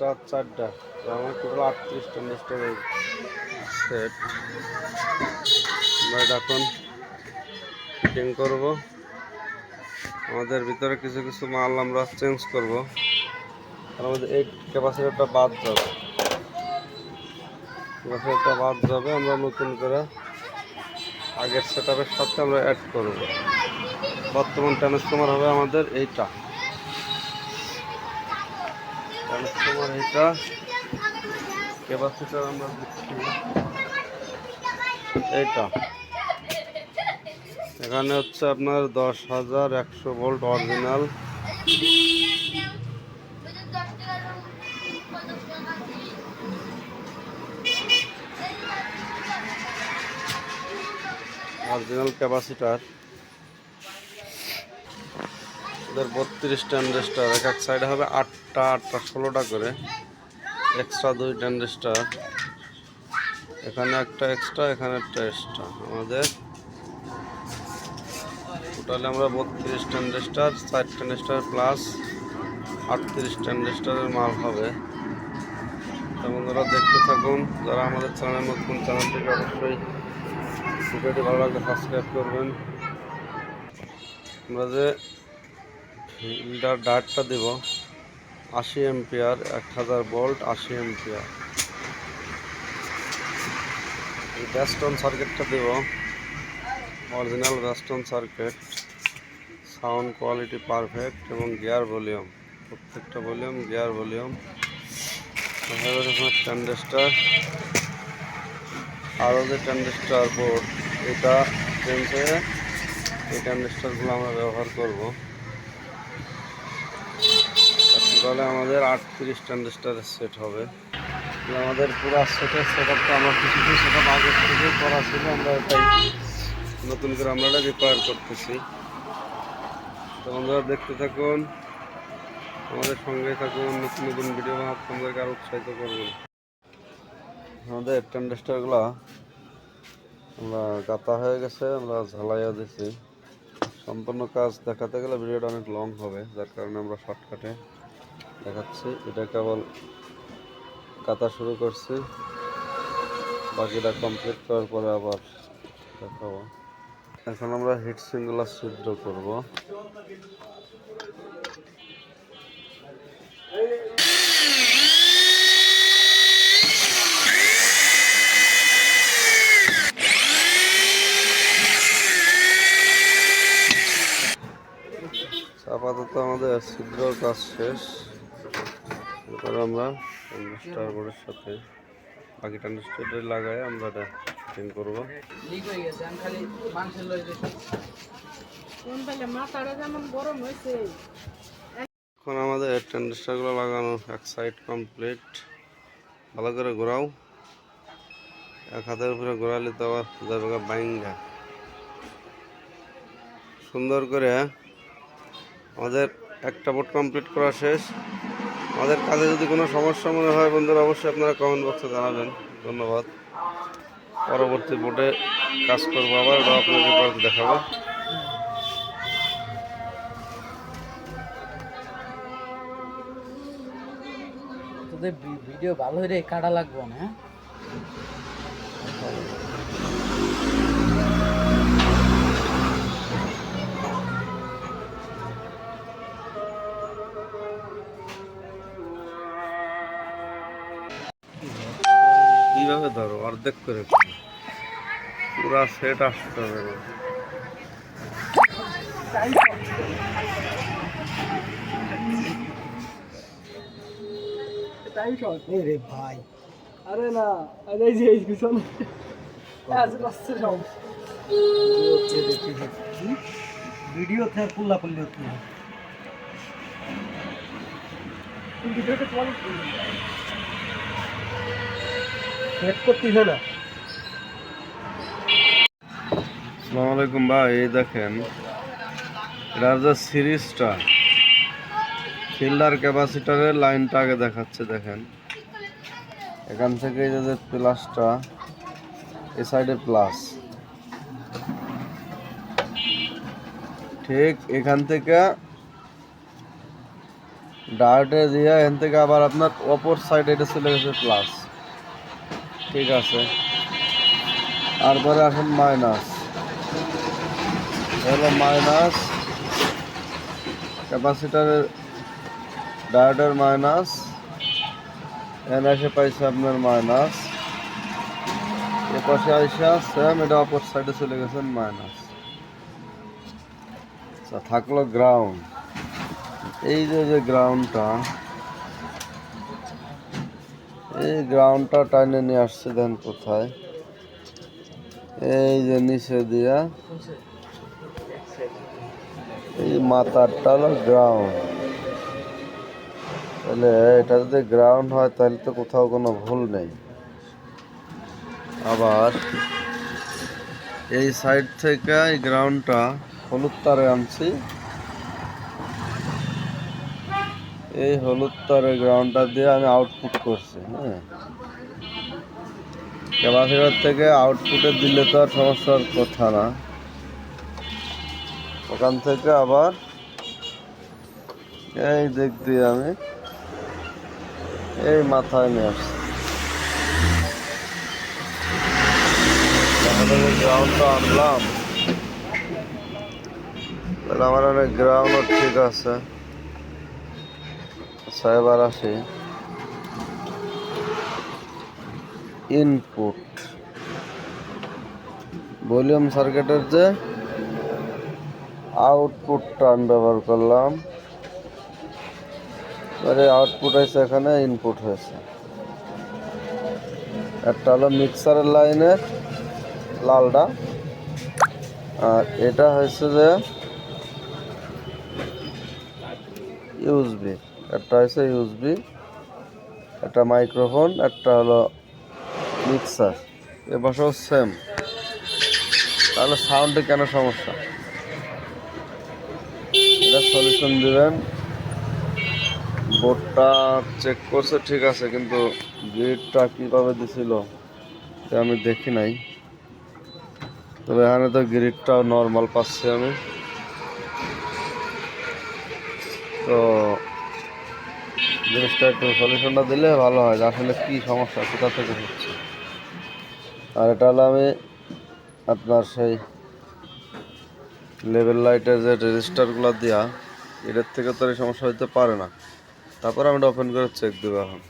Transistor 4টা, আমার total 38 ট্রানজিস্টারের set. আমরা এটা এখন ফিটিং করব। আমাদের ভিতরে কিছু কিছু মাল আমরা চেঞ্জ করব, আর আমাদের এই ক্যাপাসিটরটা বাদ যাবে। ক্যাপাসিটরটা বাদ যাবে, আমরা নতুন করে আগের সেটআপের সাথে আমরা অ্যাড করব। বর্তমান ট্রান্সফর্মার হবে আমাদের এইটা, ট্রান্সফর্মার এইটা। ক্যাপাসিটর আমরা দিচ্ছি এইটা, এখানে হচ্ছে আপনার 10,100 ভোল্ট অরিজিনাল। অরিজিনাল ক্যাপাসিটার, ওদের 32 ট্রানজিস্টার, এক সাইডে হবে 8টা 16টা করে, এক্সট্রা 2 ট্রানজিস্টার, এখানে একটা এক্সট্রা, এখানে একটা এক্সট্রা। আমাদের টোটালে আমরা 32 ট্রানজিস্টার, 4 ট্রানজিস্টার প্লাস 38 ট্রানজিস্টারের মাল হবে। তো বন্ধুরা দেখতে থাকুন, যারা আমাদের চ্যানেল নতুন, চ্যানেলটিকে অবশ্যই ভিডিওটি ভালো লাগলে সাবস্ক্রাইব করবেন। আমরা যে ফিল্টার ডার্টটা দেব 80 এম্পিয়ার, 1000 ভোল্ট 80 এম্পিয়ার। এই ব্যাস্টন সার্কিটটা দেব অরিজিনাল ব্যাস্টন সার্কিট, সাউন্ড কোয়ালিটি পারফেক্ট এবং গিয়ার ভলিউম, প্রত্যেকটা ভলিউম গিয়ার ভলিউম। ট্রানজিস্টার, আরও যে ট্রানজিস্টার বোর্ড, এটা চেঞ্জ হয়ে এই ট্রানজিস্টারগুলো আমরা ব্যবহার করব। তাহলে আমাদের 38 ট্রানজিস্টারের সেট হবে। আমাদের পুরো সেটের সেটআপটা আমরা কিছু সেটআপ আগের থেকে করা ছিল, আমরা এটাই নতুন করে আমরা এটা রিপেয়ার করতেছি। তো বন্ধুরা দেখতে থাকুন, আমাদের সঙ্গে থাকুন, নতুন নতুন ভিডিও আপনাদেরকে আরও উৎসাহিত করবেন। আমাদের ট্রানজিস্টারগুলো আমরা গাঁথা হয়ে গেছে, আমরা ঝালাইয়া দিছি। সম্পূর্ণ কাজ দেখাতে গেলে ভিডিওটা অনেক লং হবে, যার কারণে আমরা শর্টকাটে দেখাচ্ছি। এটা কেবল গাঁথা শুরু করছি, বাকিটা কমপ্লিট করার পরে আবার দেখাবো। এখন আমরা হিট সিঙ্গুলা ছিদ্র করব। আপাতত আমাদের ছিদ্র কাজ শেষ, এরপর আমরা ট্রানজিস্টার বোর্ডের সাথে বাকি ট্রানজিস্টার লাগাই আমরা এটা ফিটিং করব। এখন আমাদের ট্রানজিস্টারগুলো লাগানো এক সাইড কমপ্লিট। ভালো করে ঘোরাও, এক হাতের উপরে ঘোরালে তো আবার বাইঙ্গা সুন্দর করে। আমাদের একটা বোর্ড কমপ্লিট করা শেষ। আমাদের কাজে যদি কোনো সমস্যা মনে হয় বন্ধুরা, অবশ্যই আপনারা কমেন্ট বক্সে জানাবেন। ধন্যবাদ। পরবর্তী বোর্ডে কাজ করবো, আবার ওটা আপনাদের পরে দেখাবো। ভিডিও ভালো হয়ে কাটা লাগবো না। কিভাবে ধরো অর্ধেক করে পুরা সেট আসতে হবে। রে ভাই, আরে না, আরে যে এই পিছনে আজ আসছে সব ভিডিও থেকে পুল্লা পুল্লি হচ্ছে না। ভিডিওটা কোয়ালিটি সেট করতেছে না। আসসালামু আলাইকুম ভাই, এই দেখেন এটার যে সিরিজটা, ফিল্টার ক্যাপাসিটারের লাইনটা আগে দেখাচ্ছে। দেখেন এখান থেকে এই যে প্লাসটা, এই সাইডে প্লাস, ঠিক এখান থেকে ডায়োডে দিয়ে এখান থেকে আবার আপনার অপর সাইডে এটা চলে গেছে প্লাস। ঠিক আছে, তারপরে আসেন মাইনাস। হলো মাইনাস ক্যাপাসিটারের ডায়োডের মাইনাস, এখানে এসে পাইছে আপনার মাইনাস, এ পাশে আইসা সেম এটা অপর সাইডে চলে গেছেন মাইনাস। আচ্ছা, থাকলো গ্রাউন্ড। এই যে গ্রাউন্ডটা, এই গ্রাউন্ডটা টাইনে নিয়ে আসছে দেন কোথায়, এই যে নিচে দিয়া এই মাথারটা হলো গ্রাউন্ড। তাহলে এটা যদি গ্রাউন্ড হয় তাহলে তো কোথাও কোনো ভুল নেই। আবার এই সাইড থেকে এই গ্রাউন্ডটা হলুদ তারে আনছি, এই হলুদ তারের গ্রাউন্ডটা দিয়ে আমি আউটপুট করছি। হ্যাঁ, ক্যাপাসিটর থেকে আউটপুটে দিলে তো আর সমস্যার কথা না। ওখান থেকে আবার এই দিক দিয়ে আমি এই মাথায় নিয়ে আসছি। তাহলে গ্রাউন্ডটা আনলাম, তাহলে আমার অনেক গ্রাউন্ডও ঠিক আছে। আচ্ছা, এবার আসি ইনপুট। ভলিউম সার্কিটের যে আউটপুটটা আমি ব্যবহার করলাম, এবারে আউটপুট হয়েছে এখানে, ইনপুট হয়েছে। একটা হলো মিক্সারের লাইনের লালটা, আর এটা হয়েছে যে ইউএসবি। একটা হয়েছে ইউএসবি, একটা মাইক্রোফোন, একটা হলো মিক্সার। এ পাশেও সেম। তাহলে সাউন্ডে কেন সমস্যা, এটা সলিউশন দিবেন। বোর্ডটা চেক করছে ঠিক আছে, কিন্তু গ্রিডটা কীভাবে দিছিল এটা আমি দেখি নাই। তবে এখানে তো গ্রিডটাও নর্মাল পাচ্ছি আমি। তো জিনিসটা একটু সলিউশনটা দিলে ভালো হয়, যে আসলে কী সমস্যা, কোথা থেকে হচ্ছে। আর এটা হলো আমি আপনার সেই লেভেল লাইটের যে রেজিস্টারগুলো দেওয়া, এটার থেকে তো এই সমস্যা হতে পারে না। তারপর আমি ওপেন করে চেক দেবো এখন।